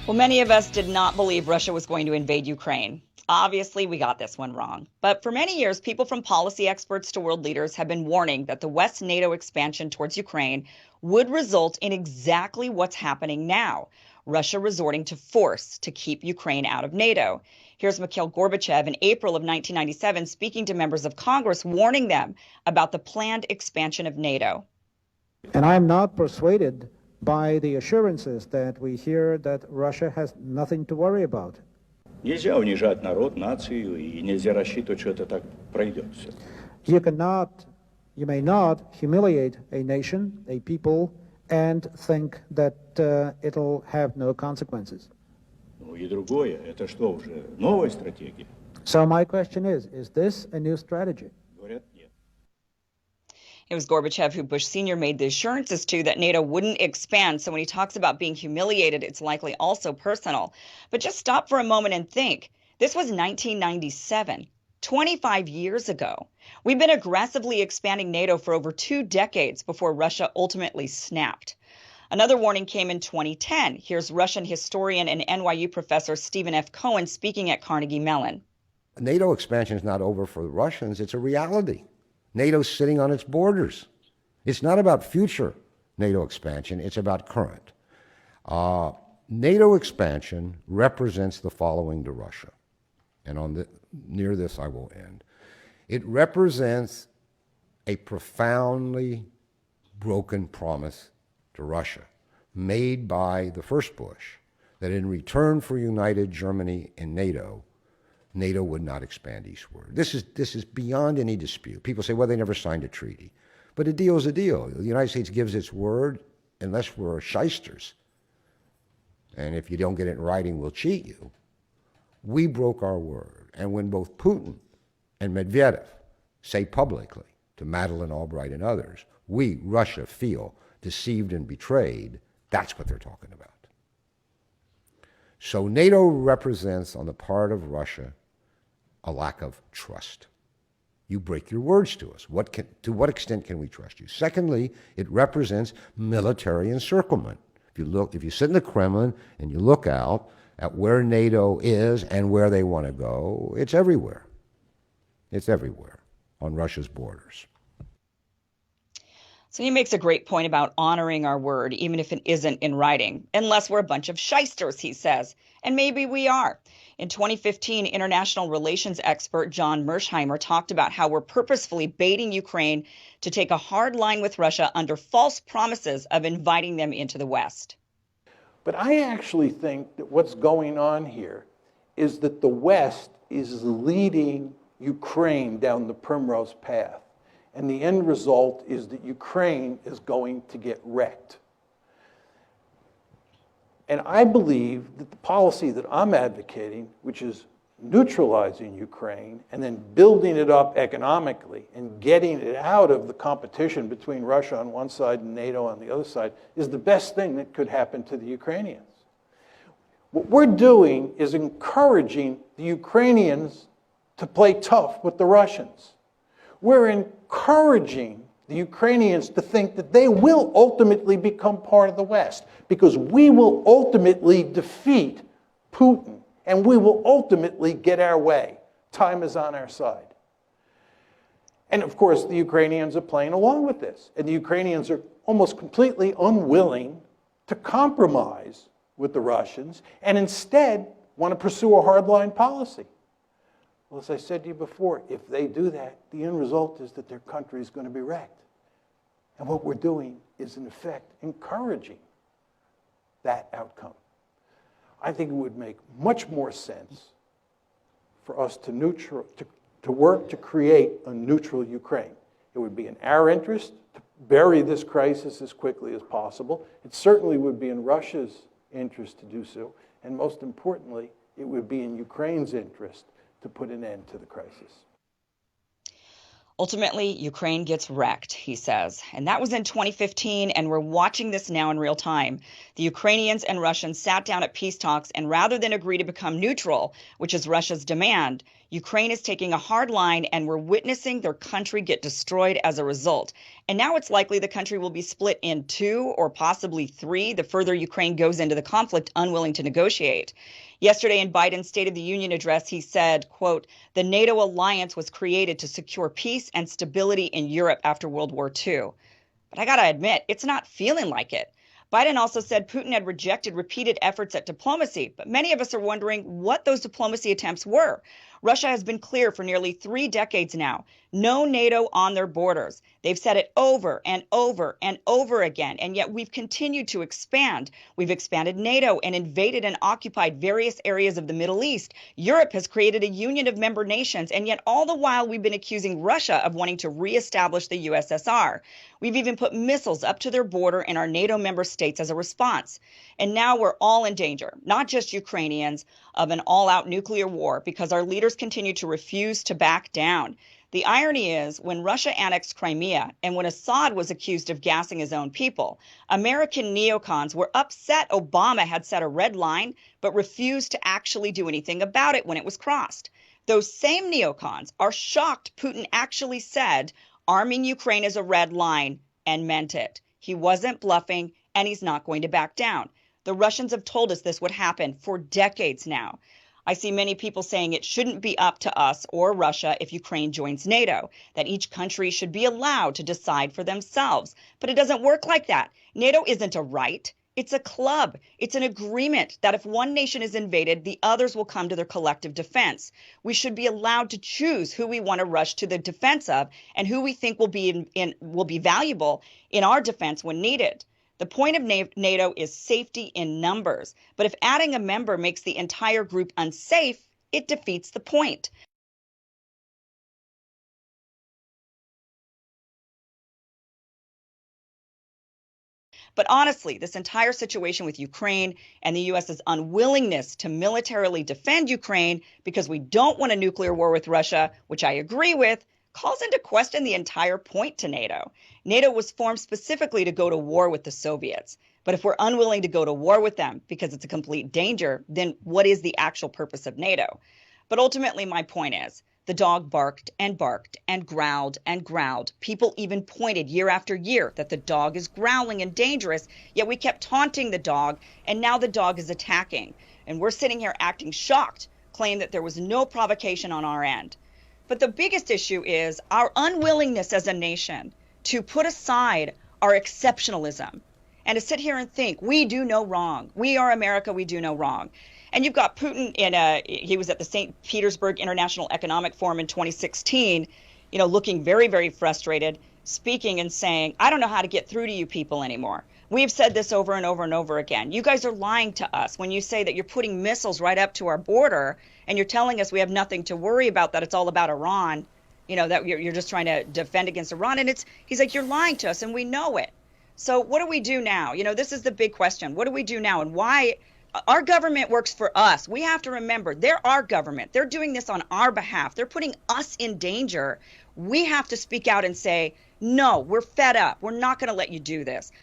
Well, many of us did not believe Russia was going to invade Ukraine. Obviously, we got this one wrong. But for many years, people from policy experts to world leaders have been warning that the West NATO expansion towards Ukraine would result in exactly what's happening now, Russia resorting to force to keep Ukraine out of NATO. Here's Mikhail Gorbachev in April of 1997 speaking to members of Congress, warning them about the planned expansion of NATO. And I'm not persuaded by the assurances that we hear that Russia has nothing to worry about. Нельзя унижать народ, нацию, и нельзя рассчитывать, что это так пройдет все. You may not humiliate a nation, a people, and think that it'll have no consequences. Ну и другое, это что уже, новая стратегия? So my question is this a new strategy? Говорят, нет. It was Gorbachev who Bush Sr. made the assurances to that NATO wouldn't expand. So when he talks about being humiliated, it's likely also personal. But just stop for a moment and think. This was 1997, 25 years ago. We've been aggressively expanding NATO for over 2 decades before Russia ultimately snapped. Another warning came in 2010. Here's Russian historian and NYU professor Stephen F. Cohen speaking at Carnegie Mellon. NATO expansion is not over for the Russians. It's a reality. NATO's sitting on its borders. It's not about future NATO expansion. It's about current. NATO expansion represents the following to Russia. And near this I will end. It represents a profoundly broken promise to Russia made by the first Bush that in return for united Germany and NATO, NATO would not expand eastward. This is beyond any dispute. People say, well, they never signed a treaty. But a deal is a deal. The United States gives its word unless we're shysters. And if you don't get it in writing, we'll cheat you. We broke our word. And when both Putin and Medvedev say publicly to Madeleine Albright and others, we, Russia, feel deceived and betrayed, that's what they're talking about. So NATO represents, on the part of Russia, a lack of trust. You break your words to us. To what extent can we trust you? Secondly, it represents military encirclement. If you sit in the Kremlin and you look out at where NATO is and where they want to go, it's everywhere. It's everywhere on Russia's borders. So he makes a great point about honoring our word, even if it isn't in writing, unless we're a bunch of shysters, he says. And maybe we are. In 2015, international relations expert John Mersheimer talked about how we're purposefully baiting Ukraine to take a hard line with Russia under false promises of inviting them into the West. But I actually think that what's going on here is that the West is leading Ukraine down the primrose path. And the end result is that Ukraine is going to get wrecked. And I believe that the policy that I'm advocating, which is neutralizing Ukraine and then building it up economically and getting it out of the competition between Russia on one side and NATO on the other side, is the best thing that could happen to the Ukrainians. What we're doing is encouraging the Ukrainians to play tough with the Russians. We're encouraging the Ukrainians to think that they will ultimately become part of the West because we will ultimately defeat Putin and we will ultimately get our way. Time is on our side. And of course, the Ukrainians are playing along with this. And the Ukrainians are almost completely unwilling to compromise with the Russians and instead want to pursue a hardline policy. Well, as I said to you before, if they do that, the end result is that their country is going to be wrecked. And what we're doing is, in effect, encouraging that outcome. I think it would make much more sense for us to work to create a neutral Ukraine. It would be in our interest to bury this crisis as quickly as possible. It certainly would be in Russia's interest to do so. And most importantly, it would be in Ukraine's interest to put an end to the crisis. Ultimately, Ukraine gets wrecked, he says. And that was in 2015, and we're watching this now in real time. The Ukrainians and Russians sat down at peace talks, and rather than agree to become neutral, which is Russia's demand, Ukraine is taking a hard line, and we're witnessing their country get destroyed as a result. And now it's likely the country will be split in two or possibly three the further Ukraine goes into the conflict, unwilling to negotiate. Yesterday in Biden's State of the Union address, he said, quote, "The NATO alliance was created to secure peace and stability in Europe after World War II." But I got to admit, it's not feeling like it. Biden also said Putin had rejected repeated efforts at diplomacy, but many of us are wondering what those diplomacy attempts were. Russia has been clear for nearly 3 decades now. No NATO on their borders. They've said it over and over and over again, and yet we've continued to expand. We've expanded NATO and invaded and occupied various areas of the Middle East. Europe has created a union of member nations, and yet all the while we've been accusing Russia of wanting to reestablish the USSR. We've even put missiles up to their border in our NATO member states as a response. And now we're all in danger, not just Ukrainians, of an all-out nuclear war because our leaders continue to refuse to back down. The irony is, when Russia annexed Crimea and when Assad was accused of gassing his own people, American neocons were upset Obama had set a red line, but refused to actually do anything about it when it was crossed. Those same neocons are shocked Putin actually said arming Ukraine is a red line and meant it. He wasn't bluffing, and he's not going to back down. The Russians have told us this would happen for decades now. I see many people saying it shouldn't be up to us or Russia if Ukraine joins NATO, that each country should be allowed to decide for themselves. But it doesn't work like that. NATO isn't a right. It's a club. It's an agreement that if one nation is invaded, the others will come to their collective defense. We should be allowed to choose who we want to rush to the defense of and who we think will be valuable in our defense when needed. The point of NATO is safety in numbers, but if adding a member makes the entire group unsafe, it defeats the point. But honestly, this entire situation with Ukraine and the U.S.'s unwillingness to militarily defend Ukraine because we don't want a nuclear war with Russia, which I agree with, calls into question the entire point to NATO. NATO was formed specifically to go to war with the Soviets. But if we're unwilling to go to war with them because it's a complete danger, then what is the actual purpose of NATO? But ultimately, my point is, the dog barked and barked and growled and growled. People even pointed year after year that the dog is growling and dangerous, yet we kept taunting the dog, and now the dog is attacking. And we're sitting here acting shocked, claiming that there was no provocation on our end. But the biggest issue is our unwillingness as a nation to put aside our exceptionalism and to sit here and think we do no wrong. We are America, we do no wrong. And you've got Putin he was at the St. Petersburg International Economic Forum in 2016, looking very, very frustrated, speaking and saying, I don't know how to get through to you people anymore. We've said this over and over and over again. You guys are lying to us when you say that you're putting missiles right up to our border and you're telling us we have nothing to worry about, that it's all about Iran, that you're just trying to defend against Iran. And he's like, you're lying to us and we know it. So what do we do now? This is the big question. What do we do now? And why? Our government works for us. We have to remember they're our government. They're doing this on our behalf. They're putting us in danger. We have to speak out and say, no, we're fed up. We're not going to let you do this.